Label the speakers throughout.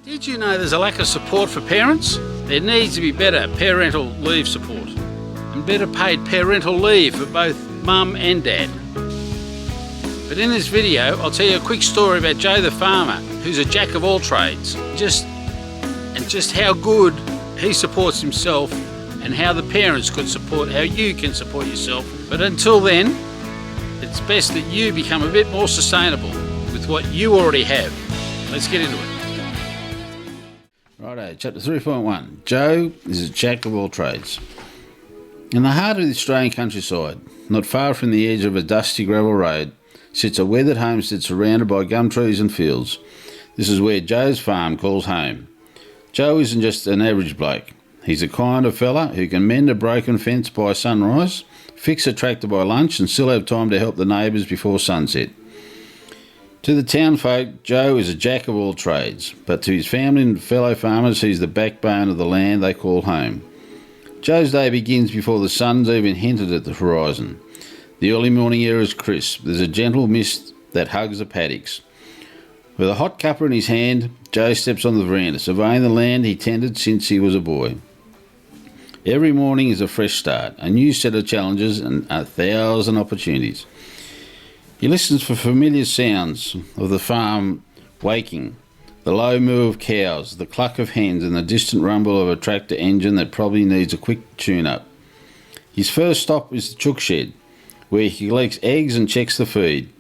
Speaker 1: Did you know there's a lack of support for parents? There needs to be better parental leave support and better paid parental leave for both mum and dad. But in this video, I'll tell you a quick story about Joe the farmer, who's a jack of all trades, just how good he supports himself and how the parents could support, how you can support yourself. But until then, it's best that you become a bit more sustainable with what you already have. Let's get into it. Righto, chapter 3.1. Joe is a jack of all trades. In the heart of the Australian countryside, not far from the edge of a dusty gravel road, sits a weathered homestead surrounded by gum trees and fields. This is where Joe's farm calls home. Joe isn't just an average bloke. He's the kind of fella who can mend a broken fence by sunrise, fix a tractor by lunch, and still have time to help the neighbours before sunset. To the townfolk, Joe is a jack of all trades, but to his family and fellow farmers, he's the backbone of the land they call home. Joe's day begins before the sun's even hinted at the horizon. The early morning air is crisp. There's a gentle mist that hugs the paddocks. With a hot cuppa in his hand, Joe steps on the veranda, surveying the land he tended since he was a boy. Every morning is a fresh start, a new set of challenges and 1,000 opportunities. He listens for familiar sounds of the farm waking, the low moo of cows, the cluck of hens, and the distant rumble of a tractor engine that probably needs a quick tune-up. His first stop is the chook shed, where he collects eggs and checks the feed.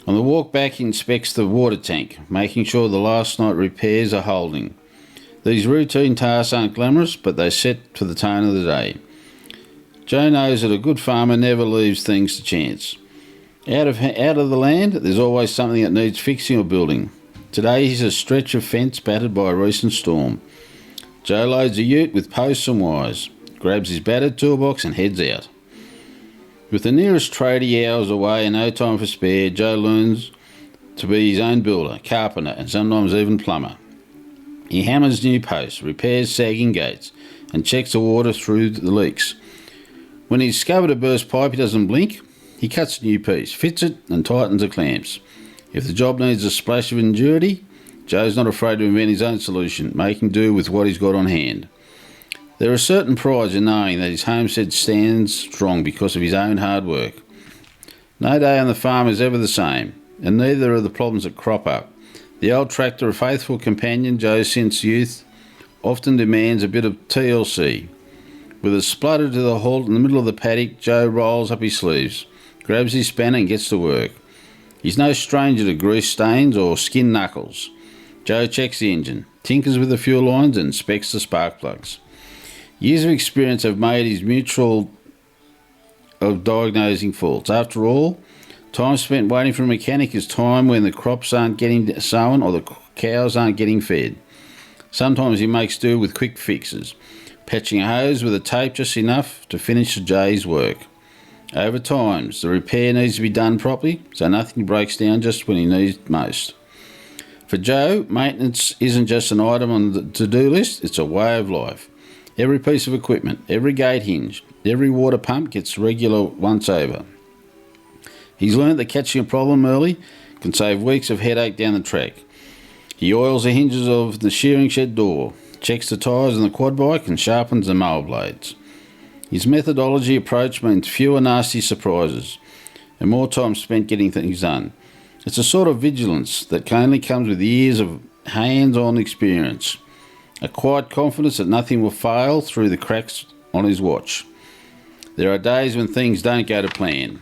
Speaker 1: On the walk back, he inspects the water tank, making sure the last night repairs are holding. These routine tasks aren't glamorous, but they set to the tone of the day. Joe knows that a good farmer never leaves things to chance. Out of the land, there's always something that needs fixing or building. Today he's a stretch of fence battered by a recent storm. Joe loads a ute with posts and wires, grabs his battered toolbox and heads out. With the nearest tradie hours away and no time for spare, Joe learns to be his own builder, carpenter, and sometimes even plumber. He hammers new posts, repairs sagging gates, and checks the water through the leaks. When he's discovered a burst pipe, he doesn't blink. He cuts a new piece, fits it, and tightens the clamps. If the job needs a splash of ingenuity, Joe's not afraid to invent his own solution, making do with what he's got on hand. There are certain prides in knowing that his homestead stands strong because of his own hard work. No day on the farm is ever the same, and neither are the problems that crop up. The old tractor, a faithful companion Joe since youth, often demands a bit of TLC. With a splutter to the halt in the middle of the paddock, Joe rolls up his sleeves, grabs his spanner and gets to work. He's no stranger to grease stains or skin knuckles. Joe checks the engine, tinkers with the fuel lines and inspects the spark plugs. Years of experience have made his mutual of diagnosing faults. After all, time spent waiting for a mechanic is time when the crops aren't getting sown or the cows aren't getting fed. Sometimes he makes do with quick fixes, patching a hose with a tape just enough to finish the day's work. Over time, the repair needs to be done properly so nothing breaks down just when he needs it most. For Joe, maintenance isn't just an item on the to-do list, it's a way of life. Every piece of equipment, every gate hinge, every water pump gets regular once over. He's learnt that catching a problem early can save weeks of headache down the track. He oils the hinges of the shearing shed door, checks the tyres on the quad bike and sharpens the mower blades. His methodology approach means fewer nasty surprises and more time spent getting things done. It's a sort of vigilance that only comes with years of hands-on experience. A quiet confidence that nothing will fail through the cracks on his watch. There are days when things don't go to plan.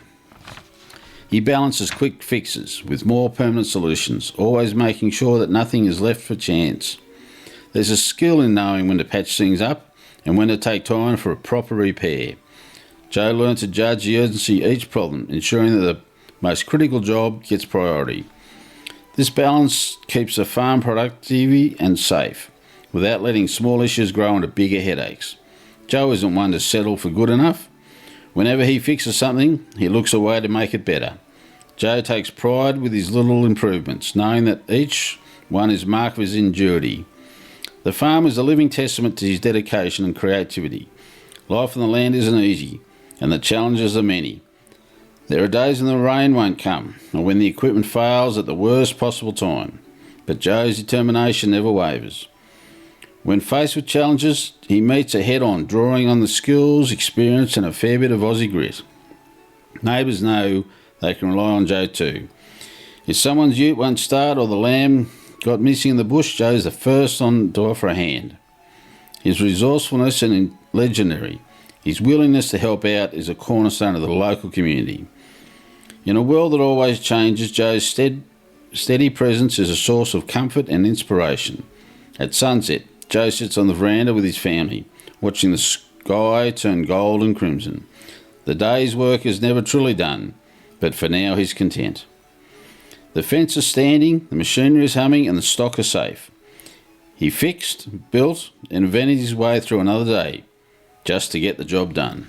Speaker 1: He balances quick fixes with more permanent solutions, always making sure that nothing is left for chance. There's a skill in knowing when to patch things up and when to take time for a proper repair. Joe learns to judge the urgency of each problem, ensuring that the most critical job gets priority. This balance keeps the farm productive and safe, without letting small issues grow into bigger headaches. Joe isn't one to settle for good enough. Whenever he fixes something, he looks a way to make it better. Joe takes pride with his little improvements, knowing that each one is marked with his ingenuity. The farm is a living testament to his dedication and creativity. Life on the land isn't easy, and the challenges are many. There are days when the rain won't come, or when the equipment fails at the worst possible time. but Joe's determination never wavers. When faced with challenges, he meets it head-on, drawing on the skills, experience and a fair bit of Aussie grit. Neighbours know they can rely on Joe too. If someone's ute won't start or the lamb got missing in the bush, Joe's the first on to offer a hand. His resourcefulness is legendary. His willingness to help out is a cornerstone of the local community. In a world that always changes, Joe's steady presence is a source of comfort and inspiration. At sunset, Joe sits on the veranda with his family, watching the sky turn gold and crimson. The day's work is never truly done, but for now he's content. The fence is standing, the machinery is humming, and the stock is safe. He fixed, built, and invented his way through another day, just to get the job done.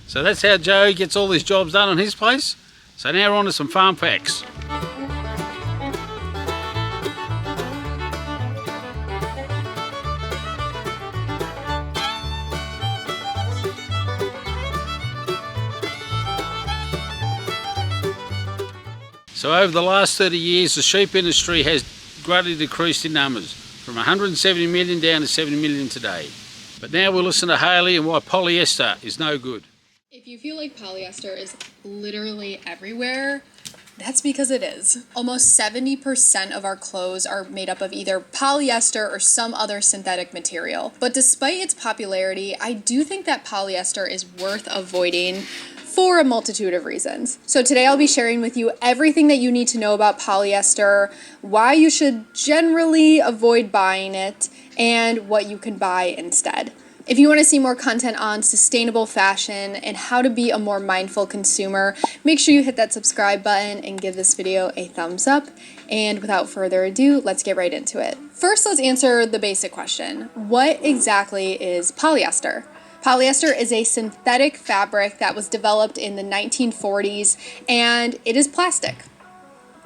Speaker 1: So that's how Joe gets all his jobs done on his place. So now we're on to some farm facts. So over the last 30 years, the sheep industry has greatly decreased in numbers, from 170 million down to 70 million today. But now we'll listen to Hayley and why polyester is no good.
Speaker 2: If you feel like polyester is literally everywhere, that's because it is. Almost 70% of our clothes are made up of either polyester or some other synthetic material. But despite its popularity, I do think that polyester is worth avoiding for a multitude of reasons. So today I'll be sharing with you everything that you need to know about polyester, why you should generally avoid buying it, and what you can buy instead. If you want to see more content on sustainable fashion and how to be a more mindful consumer, make sure you hit that subscribe button and give this video a thumbs up. And without further ado, let's get right into it. First, let's answer the basic question. What exactly is polyester? Polyester is a synthetic fabric that was developed in the 1940s, and it is plastic.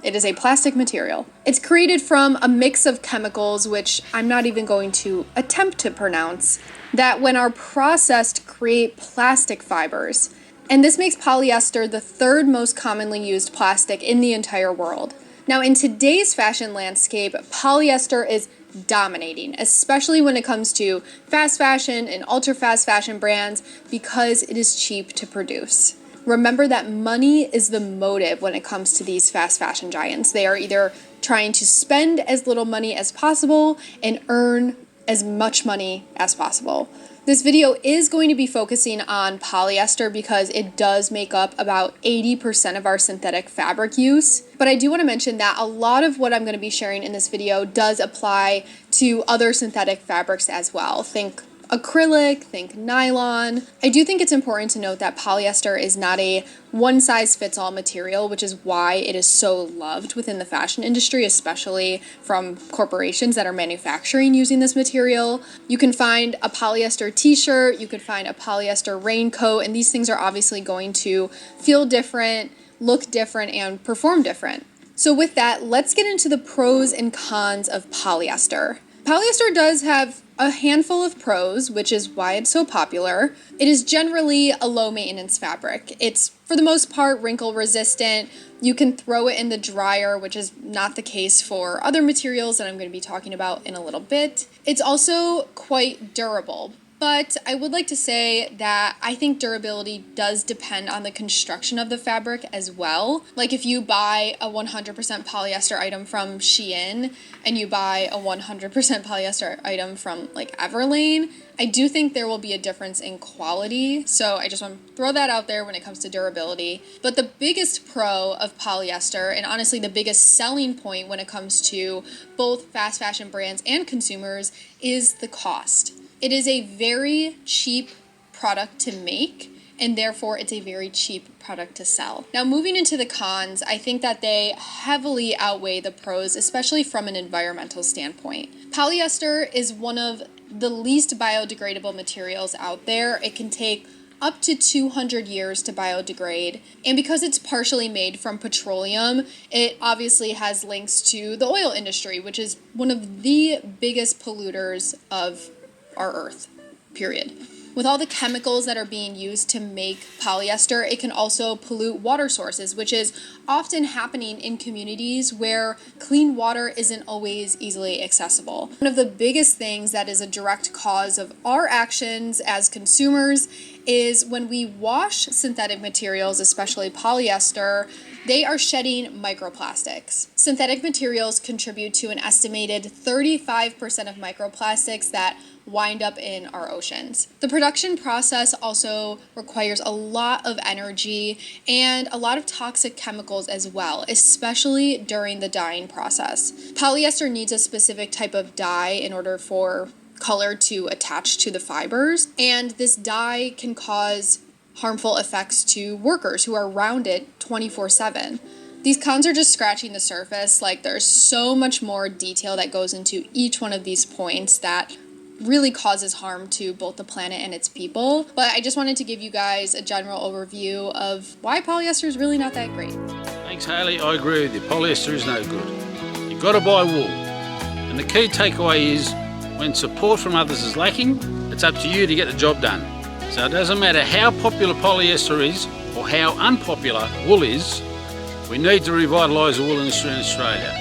Speaker 2: It is a plastic material. It's created from a mix of chemicals, which I'm not even going to attempt to pronounce, that when are processed create plastic fibers. And this makes polyester the third most commonly used plastic in the entire world. Now, in today's fashion landscape, polyester is dominating, especially when it comes to fast fashion and ultra fast fashion brands, because it is cheap to produce. Remember that money is the motive when it comes to these fast fashion giants. They are either trying to spend as little money as possible and earn as much money as possible. This video is going to be focusing on polyester because it does make up about 80% of our synthetic fabric use. But I do want to mention that a lot of what I'm going to be sharing in this video does apply to other synthetic fabrics as well. Think acrylic, think nylon. I do think it's important to note that polyester is not a one-size-fits-all material, which is why it is so loved within the fashion industry, especially from corporations that are manufacturing using this material. You can find a polyester t-shirt, you could find a polyester raincoat, and these things are obviously going to feel different, look different, and perform different. So with that, let's get into the pros and cons of polyester. Polyester does have a handful of pros, which is why it's so popular. It is generally a low maintenance fabric. It's, for the most part, wrinkle resistant. You can throw it in the dryer, which is not the case for other materials that I'm going to be talking about in a little bit. It's also quite durable. But I would like to say that I think durability does depend on the construction of the fabric as well. Like if you buy a 100% polyester item from Shein and you buy a 100% polyester item from like Everlane, I do think there will be a difference in quality. So I just want to throw that out there when it comes to durability. But the biggest pro of polyester, and honestly the biggest selling point when it comes to both fast fashion brands and consumers, is the cost. It is a very cheap product to make, and therefore it's a very cheap product to sell. Now, moving into the cons, I think that they heavily outweigh the pros, especially from an environmental standpoint. Polyester is one of the least biodegradable materials out there. It can take up to 200 years to biodegrade, and because it's partially made from petroleum, it obviously has links to the oil industry, which is one of the biggest polluters of our earth, period. With all the chemicals that are being used to make polyester, it can also pollute water sources, which is often happening in communities where clean water isn't always easily accessible. One of the biggest things that is a direct cause of our actions as consumers is when we wash synthetic materials, especially polyester, they are shedding microplastics. Synthetic materials contribute to an estimated 35% of microplastics that wind up in our oceans. The production process also requires a lot of energy and a lot of toxic chemicals as well, especially during the dyeing process. Polyester needs a specific type of dye in order for color to attach to the fibers, and this dye can cause harmful effects to workers who are around it 24/7. These cons are just scratching the surface. Like, there's so much more detail that goes into each one of these points that really causes harm to both the planet and its people. But I just wanted to give you guys a general overview of why polyester is really not that great.
Speaker 1: Thanks, Hayley. I agree with you. Polyester is no good. You've got to buy wool. And the key takeaway is, when support from others is lacking, it's up to you to get the job done. So it doesn't matter how popular polyester is or how unpopular wool is, we need to revitalise the wool industry in Australia.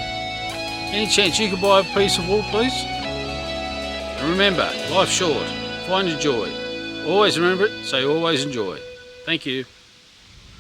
Speaker 1: Any chance you could buy a piece of wool, please? And remember, life's short. Find your joy. Always remember it, so you always enjoy. Thank you.